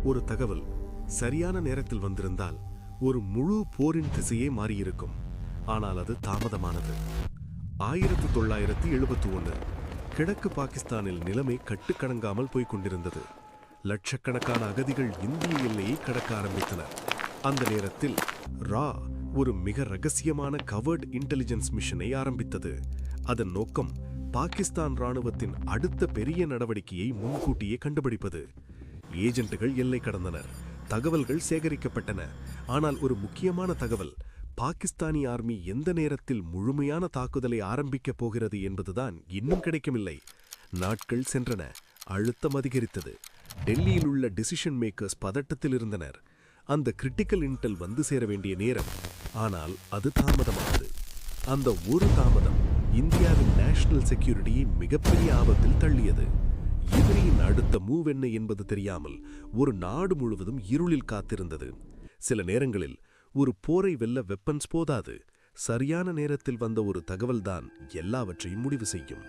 ஒரு தகவல் சரியான நேரத்தில் வந்திருந்தால் ஒரு முழு போரின் திசையே மாறியிருக்கும். ஆனால் அது தாமதமானது. 1971 கிழக்கு பாகிஸ்தானில் நிலைமை கட்டுக்கடங்காமல் போய்க் கொண்டிருந்தது. லட்சக்கணக்கான அகதிகள் இந்திய எல்லையை கடக்க ஆரம்பித்தனர். அந்த நேரத்தில் ரா ஒரு மிக ரகசியமான கவர்ட் இன்டெலிஜென்ஸ் மிஷனை ஆரம்பித்தது. அதன் நோக்கம் பாகிஸ்தான் ராணுவத்தின் அடுத்த பெரிய நடவடிக்கையை முன்கூட்டியே கண்டுபிடிப்பது. ஏஜென்ட்டுகள் எல்லை கடந்தனர். தகவல்கள் சேகரிக்கப்பட்டன. ஆனால் ஒரு முக்கியமான தகவல், பாகிஸ்தானி ஆர்மி எந்த நேரத்தில் முழுமையான தாக்குதலை ஆரம்பிக்கப் போகிறது என்பதுதான் இன்னும் கிடைக்கவில்லை. நாட்கள் சென்றன. அழுத்தம் அதிகரித்தது. டெல்லியில் உள்ள டிசிஷன் மேக்கர்ஸ் பதட்டத்தில் இருந்தனர். அந்த கிரிட்டிக்கல் இன்டெல் வந்து சேர வேண்டிய நேரம். ஆனால் அது தாமதமானது. அந்த ஒரு தாமதம் இந்தியாவின் நேஷனல் செக்யூரிட்டியை மிகப்பெரிய ஆபத்தில் தள்ளியது. எதிரியின் அடுத்த மூவ் என்ன என்பது தெரியாமல் ஒரு நாடு முழுவதும் இருளில் காத்திருந்தது. சில நேரங்களில் ஒரு போரை வெல்ல வெப்பன்ஸ் போதாது. சரியான நேரத்தில் வந்த ஒரு தகவல்தான் எல்லாவற்றையும் முடிவு செய்யும்.